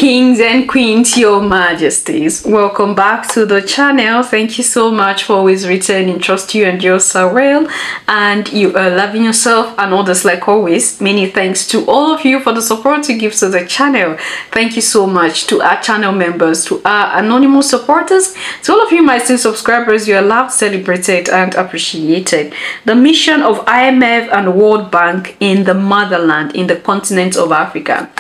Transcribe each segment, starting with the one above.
Kings and queens, your majesties, welcome back to the channel. Thank you so much for always returning. Trust you and yours are well and you are loving yourself and others like always. Many thanks to all of you for the support you give to the channel. Thank you so much to our channel members, to our anonymous supporters, to all of you my still subscribers. You are loved, celebrated and appreciated. The mission of IMF and World Bank in the motherland, in the continent of Africa.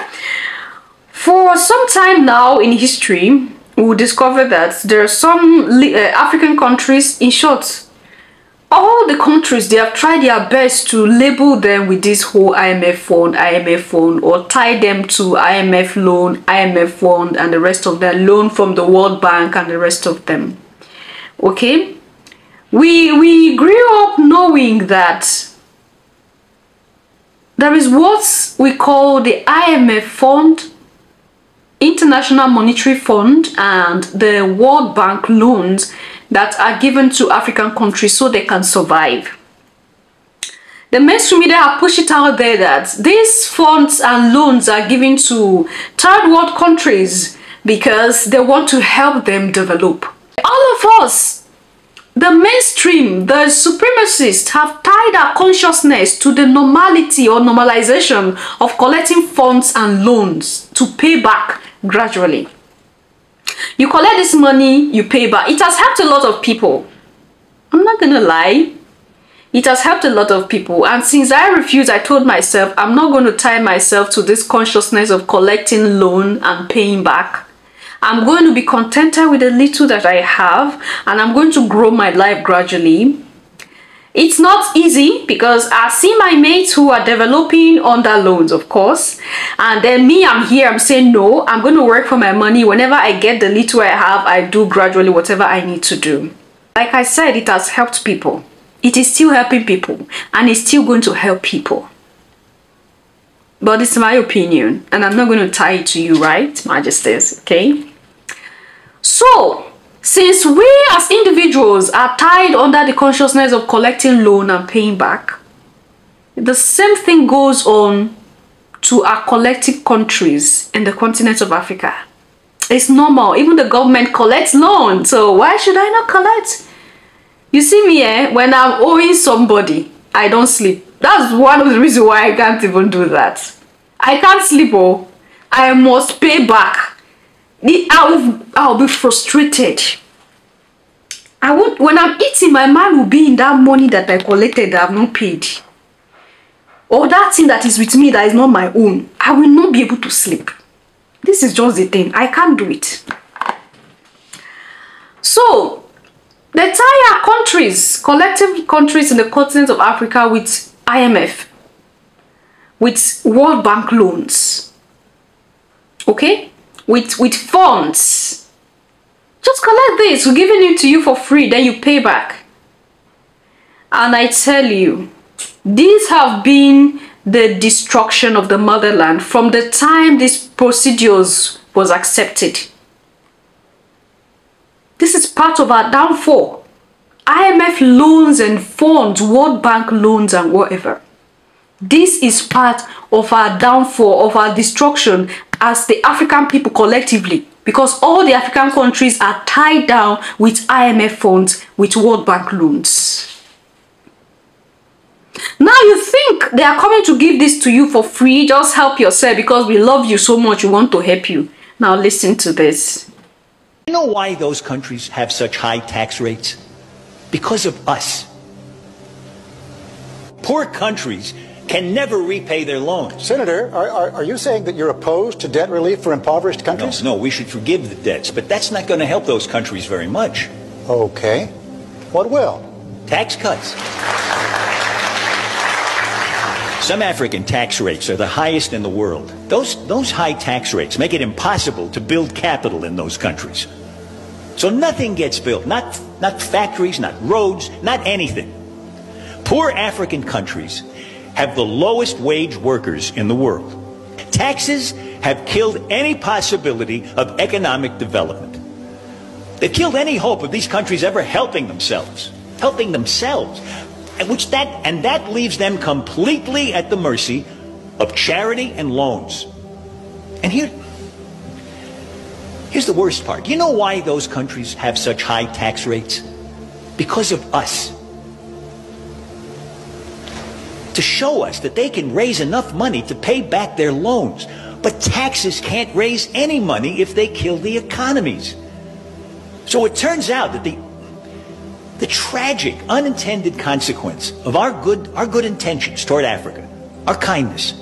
For some time now in history, we'll discover that there are some African countries, in short, all the countries, they have tried their best to label them with this whole IMF fund, or tie them to IMF loan, IMF fund, and the rest of them, loan from the World Bank and the rest of them. Okay? We grew up knowing that there is what we call the IMF fund, International Monetary Fund, and the World Bank loans that are given to African countries so they can survive. The mainstream media have pushed it out there that these funds and loans are given to third world countries because they want to help them develop. All of us, the mainstream, the supremacists, have tied our consciousness to the normality or normalization of collecting funds and loans to pay back gradually. You collect this money, you pay back. It has helped a lot of people. I'm not gonna lie. It has helped a lot of people. And since I refused, I told myself, I'm not going to tie myself to this consciousness of collecting loan and paying back. I'm going to be contented with the little that I have, and I'm going to grow my life gradually. It's not easy because I see my mates who are developing under loans, of course. And then me, I'm here, I'm saying, no, I'm going to work for my money. Whenever I get the little I have, I do gradually whatever I need to do. Like I said, it has helped people. It is still helping people, and it's still going to help people. But it's my opinion, and I'm not going to tie it to you, right, majesties, okay? So, since we as individuals are tied under the consciousness of collecting loan and paying back, the same thing goes on to our collective countries in the continent of Africa. It's normal. Even the government collects loan. So why should I not collect? You see me, when I'm owing somebody, I don't sleep. That's one of the reasons why I can't even do that. I can't sleep. Oh, I must pay back. I'll be frustrated. When I'm eating, my mind will be in that money that I collected that I've not paid, or that thing that is with me that is not my own. I will not be able to sleep. This is just the thing. I can't do it. So the entire countries, collective countries in the continent of Africa, with IMF, with World Bank loans, okay, with funds. Just collect this. We're giving it to you for free, then you pay back. And I tell you, these have been the destruction of the motherland from the time these procedures was accepted. This is part of our downfall. IMF loans and funds, World Bank loans and whatever. This is part of our downfall, of our destruction as the African people collectively, because all the African countries are tied down with IMF funds, with World Bank loans. Now you think they are coming to give this to you for free, just help yourself because we love you so much, we want to help you. Now listen to this. You know why those countries have such high tax rates? Because of us. Poor countries can never repay their loans. Senator, are you saying that you're opposed to debt relief for impoverished countries? No, we should forgive the debts, but that's not going to help those countries very much. Okay. What will? Tax cuts. Some African tax rates are the highest in the world. Those high tax rates make it impossible to build capital in those countries. So nothing gets built, not factories, not roads, not anything. Poor African countries have the lowest wage workers in the world. Taxes have killed any possibility of economic development. They've killed any hope of these countries ever helping themselves. And that leaves them completely at the mercy of charity and loans. And Here's the worst part. You know why those countries have such high tax rates? Because of us. To show us that they can raise enough money to pay back their loans. But taxes can't raise any money if they kill the economies. So it turns out that the tragic, unintended consequence of our good intentions toward Africa, our kindness,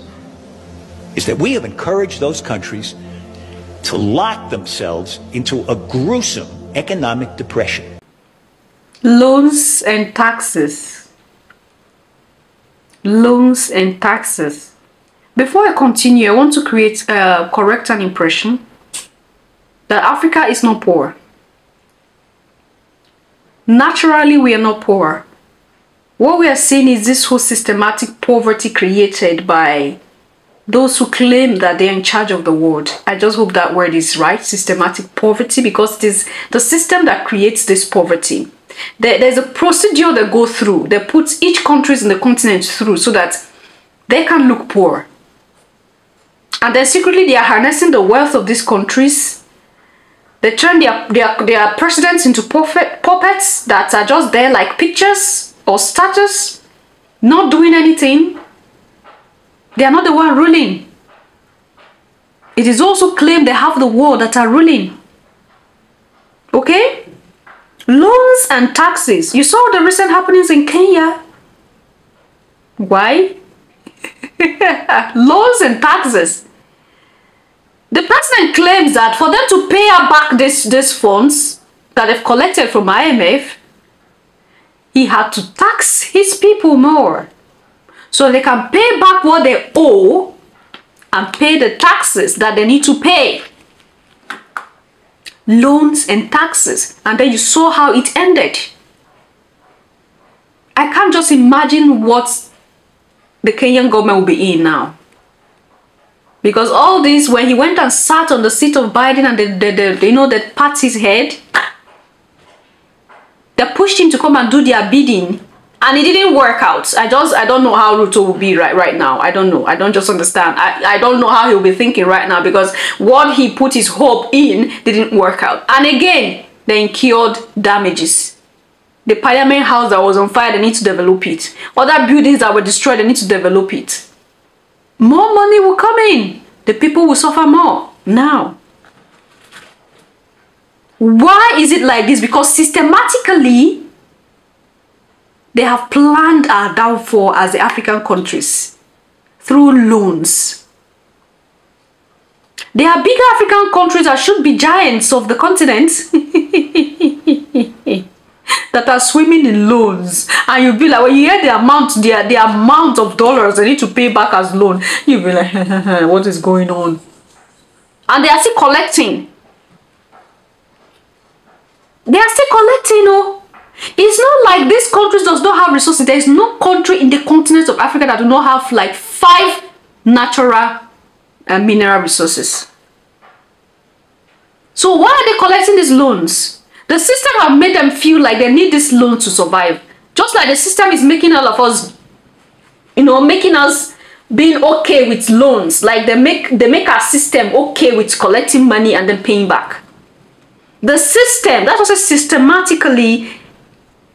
is that we have encouraged those countries to lock themselves into a gruesome economic depression. Loans and taxes. Loans and taxes. Before I continue, I want to correct an impression that Africa is not poor. Naturally, we are not poor. What we are seeing is this whole systematic poverty created by those who claim that they're in charge of the world. I just hope that word is right, systematic poverty, because it is the system that creates this poverty. There's a procedure they go through. They put each country in the continent through so that they can look poor. And then secretly they are harnessing the wealth of these countries. They turn their presidents into puppets that are just there like pictures or status, not doing anything. They are not the one ruling. It is also claimed they have the world that are ruling. Okay? Loans and taxes. You saw the recent happenings in Kenya. Why? Loans and taxes. The president claims that for them to pay back these funds that they've collected from IMF, he had to tax his people more so they can pay back what they owe and pay the taxes that they need to pay. Loans and taxes. And then you saw how it ended. I can't just imagine what the Kenyan government will be in now. Because all this, when he went and sat on the seat of Biden and they pat his head, they pushed him to come and do their bidding, and it didn't work out. I don't know how Ruto will be right now. I don't know. I don't just understand. I don't know how he'll be thinking right now, because what he put his hope in didn't work out. And again, they incurred damages. The Parliament House that was on fire, they need to develop it. Other buildings that were destroyed, they need to develop it. More money will come in. The people will suffer more now. Why is it like this? Because systematically, they have planned our downfall as the African countries through loans. There are bigger African countries that should be giants of the continent that are swimming in loans, and you'll be like, when you hear the amount of dollars they need to pay back as loan, you'll be like, what is going on? And they are still collecting. They are still collecting, oh. It's not like these countries does not have resources. There is no country in the continent of Africa that do not have like 5 natural mineral resources. So why are they collecting these loans? The system have made them feel like they need this loan to survive. Just like the system is making all of us, making us being okay with loans. Like they make our system okay with collecting money and then paying back. The system, that's also systematically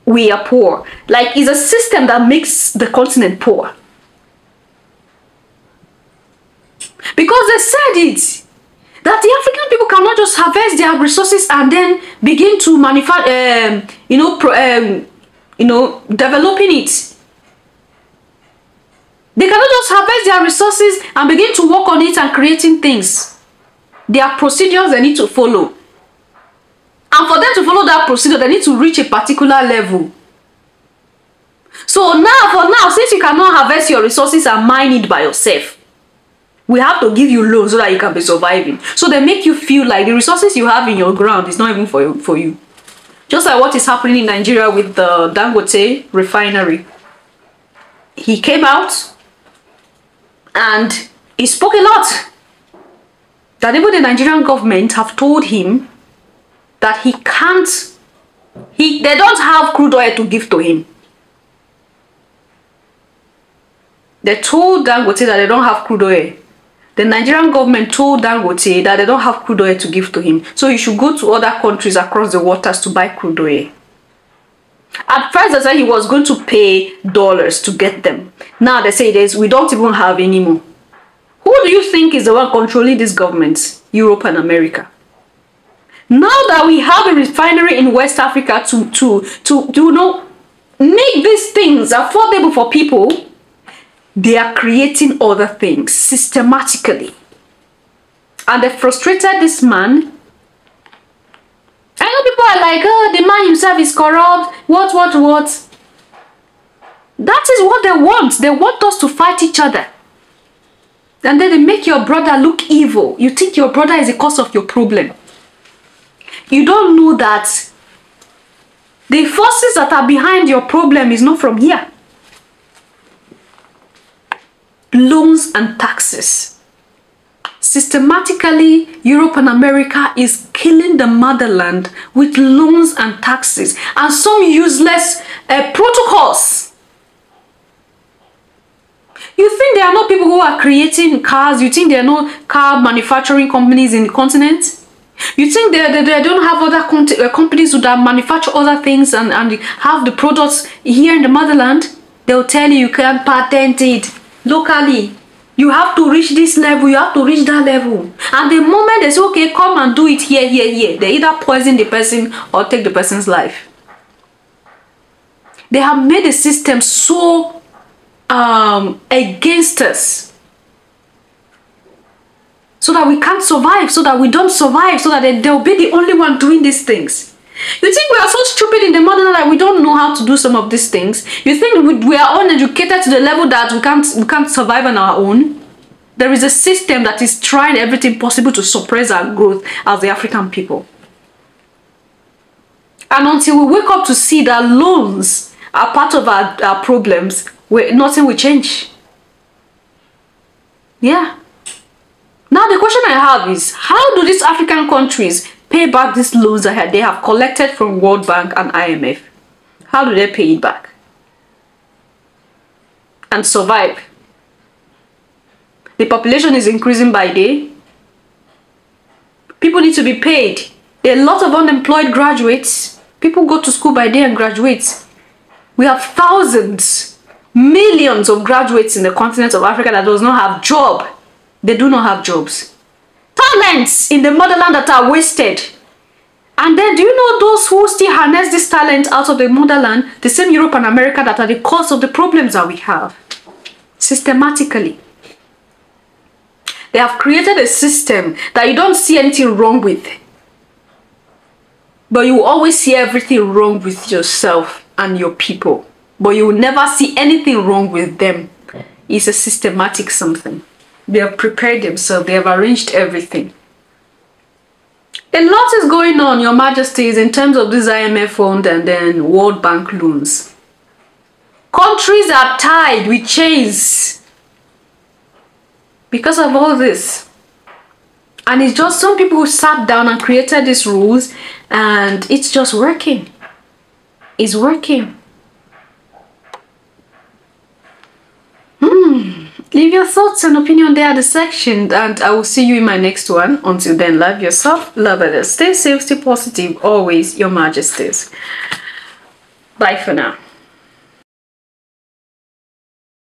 we are poor. Like it's a system that makes the continent poor. Because they said it. That the African people cannot just harvest their resources and then begin to manufacture, developing it. They cannot just harvest their resources and begin to work on it and creating things. There are procedures they need to follow. And for them to follow that procedure, they need to reach a particular level. So now, since you cannot harvest your resources and mine it by yourself, we have to give you loans so that you can be surviving. So they make you feel like the resources you have in your ground is not even for you. Just like what is happening in Nigeria with the Dangote refinery. He came out and he spoke a lot. That even the Nigerian government have told him that he can't, they don't have crude oil to give to him. They told Dangote that they don't have crude oil. The Nigerian government told Dangote that they don't have crude oil to give to him. So he should go to other countries across the waters to buy crude oil. At first, they said he was going to pay dollars to get them. Now they say we don't even have any more. Who do you think is the one controlling these governments? Europe and America. Now that we have a refinery in West Africa to make these things affordable for people, they are creating other things systematically. And they frustrated this man. I know people are like, oh, the man himself is corrupt. What? That is what they want. They want us to fight each other. And then they make your brother look evil. You think your brother is the cause of your problem. You don't know that the forces that are behind your problem is not from here. Loans and taxes. Systematically, Europe and America is killing the motherland with loans and taxes and some useless protocols. You think there are no people who are creating cars? You think there are no car manufacturing companies in the continent? You think they don't have other companies that manufacture other things and have the products here in the motherland? They'll tell you can't patent it locally. You have to reach this level, you have to reach that level. And the moment they say, okay, come and do it here, they either poison the person or take the person's life. They have made the system so against us, so that we can't survive, so that we don't survive, so that they'll be the only one doing these things. You think we are so stupid in the motherland that we don't know how to do some of these things? You think we are uneducated to the level that we can't survive on our own? There is a system that is trying everything possible to suppress our growth as the African people. And until we wake up to see that loans are part of our problems, nothing will change. Yeah. Now the question I have is, how do these African countries pay back these loans that they have collected from World Bank and IMF? How do they pay it back and survive? The population is increasing by day. People need to be paid. There are a lot of unemployed graduates. People go to school by day and graduate. We have thousands, millions of graduates in the continent of Africa that does not have job. They do not have jobs. Talents in the motherland that are wasted. And then do you know those who still harness this talent out of the motherland? The same Europe and America that are the cause of the problems that we have. Systematically. They have created a system that you don't see anything wrong with. But you always see everything wrong with yourself and your people. But you will never see anything wrong with them. It's a systematic something. They have prepared themselves. They have arranged everything. A lot is going on, Your Majesties, in terms of this IMF fund and then World Bank loans. Countries are tied with chains because of all this. And it's just some people who sat down and created these rules, and it's just working. It's working. Leave your thoughts and opinion there at the section, and I will see you in my next one. Until then, love yourself, love others, stay safe, stay positive, always, Your Majesties. Bye for now.